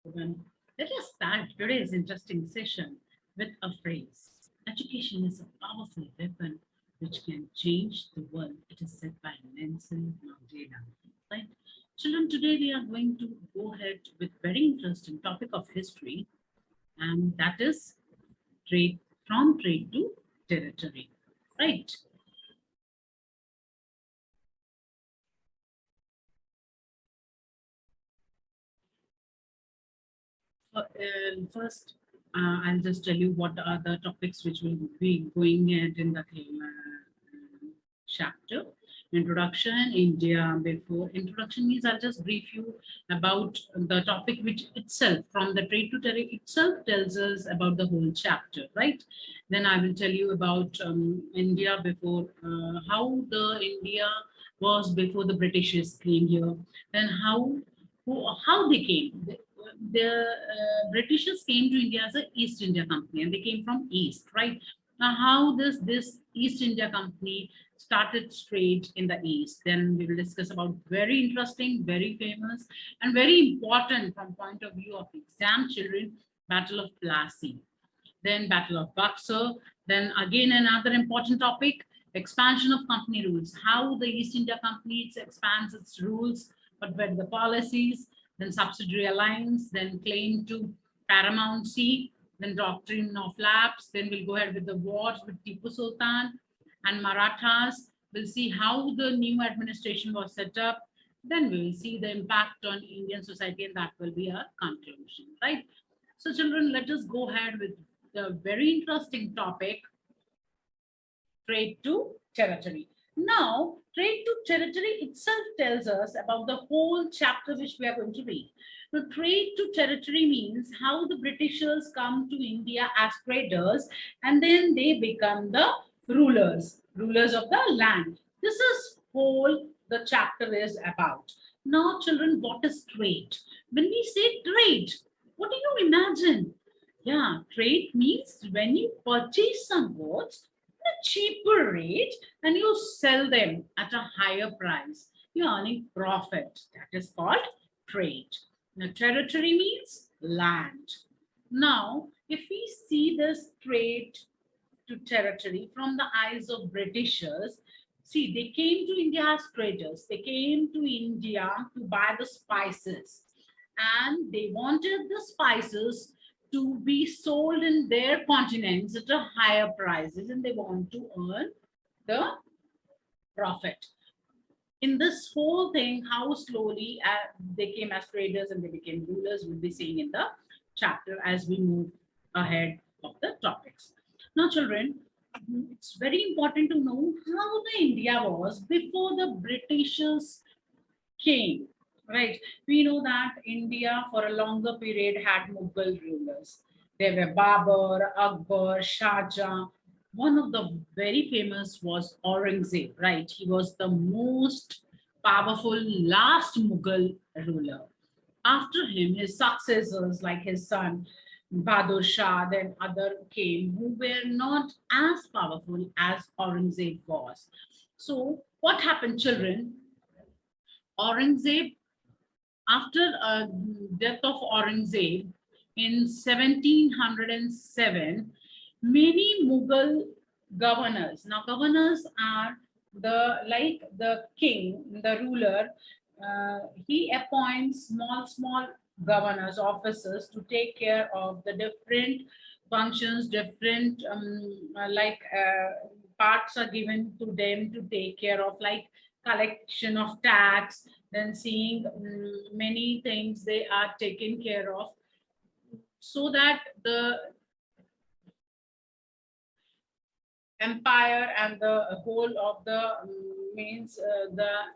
Everyone. Let us start today's interesting session with a phrase. Education is a powerful weapon which can change the world. It is said by Nelson Mandela. Right? Children, today we are going to go ahead with very interesting topic of history, and that is trade from trade to territory. Right? First, I'll just tell you what are the topics which will be going at in the chapter. Introduction, India. Before introduction means I'll just brief you about the topic which itself, from the trade to tariff itself, tells us about the whole chapter, right? Then I will tell you about India before, how the India was before the Britishers came here, then how they came. The Britishers came to India as a East India Company, and they came from East, right? Now, how this East India Company started trade in the East? Then we will discuss about very interesting, very famous, and very important from point of view of exam children, Battle of Plassey, then Battle of Buxar, then again another important topic, expansion of company rules, how the East India Company expands its rules, but were the policies, then subsidiary alliance, then claim to paramountcy, then doctrine of lapse, then we'll go ahead with the wars with Tipu Sultan and Marathas. We'll see how the new administration was set up. Then we will see the impact on Indian society, and that will be our conclusion, right? So, children, let us go ahead with the very interesting topic, trade to territory. Now, trade to territory itself tells us about the whole chapter which we are going to read. Now, trade to territory means how the Britishers come to India as traders, and then they become the rulers of the land. This is whole the chapter is about. Now, children, what is trade? When we say trade, what do you imagine? Yeah, trade means when you purchase some goods at a cheaper rate and you sell them at a higher price. You're earning profit. That is called trade. Now, territory means land. Now, if we see this trade to territory from the eyes of Britishers, see, they came to India as traders. They came to India to buy the spices, and they wanted the spices to be sold in their continents at a higher prices, and they want to earn the profit. In this whole thing, how slowly they came as traders and they became rulers, we'll be seeing in the chapter as we move ahead of the topics. Now, children, it's very important to know how the India was before the Britishers came, right? We know that India for a longer period had Mughal rulers. There were Babur, Akbar, Shah Jahan. One of the very famous was Aurangzeb, right? He was the most powerful last Mughal ruler. After him, his successors like his son Bahadur Shah, then other came who were not as powerful as Aurangzeb was. So what happened, children? Aurangzeb, after death of Aurangzeb in 1707, many Mughal governors. Now, governors are the king, the ruler. He appoints small governors, officers to take care of the different functions, different parts are given to them to take care of, like collection of tax, then seeing many things they are taken care of, so that the empire and the whole of the means the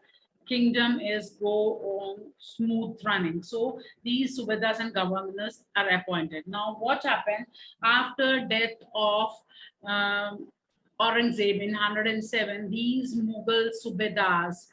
kingdom is go on smooth running. So these subedas and governors are appointed. Now what happened after death of um, Aurangzeb in 107? These Mughal subedas,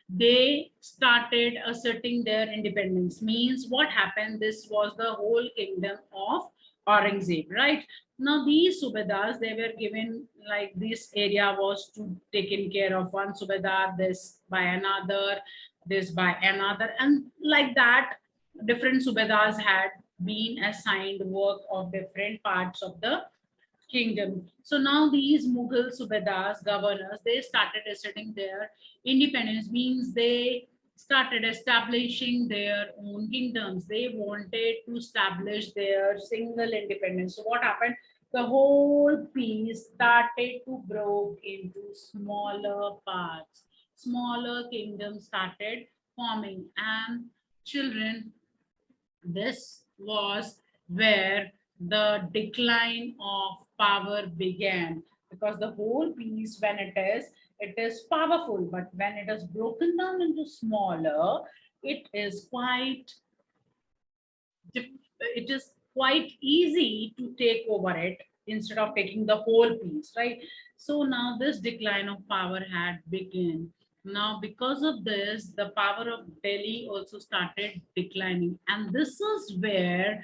they started asserting their independence. Means what happened, this was the whole kingdom of Aurangzeb, right? Now these subedars, they were given, like this area was to taken care of one subedar, this by another, this by another, and like that different subedars had been assigned work of different parts of the kingdom. So now these Mughal Subedars, governors, they started asserting their independence, means they started establishing their own kingdoms. They wanted to establish their single independence. So what happened? The whole piece started to broke into smaller parts. Smaller kingdoms started forming, and children, this was where the decline of power began, because the whole piece, when it is powerful, but when it is broken down into smaller, it is quite it is quite easy to take over it instead of taking the whole piece, right? So now this decline of power had begun. Now, because of this, the power of Delhi also started declining. And this is where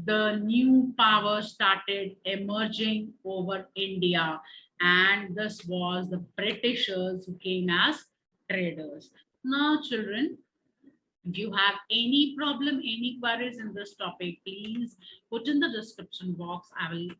the new power started emerging over India. And this was the Britishers who came as traders. Now, children, if you have any problem, any queries in this topic, please put in the description box. I will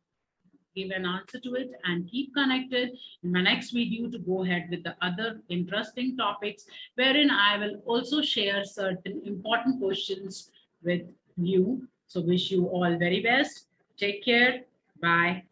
give an answer to it, and keep connected in my next video to go ahead with the other interesting topics, wherein I will also share certain important questions with you. So wish you all very best. Take care. Bye.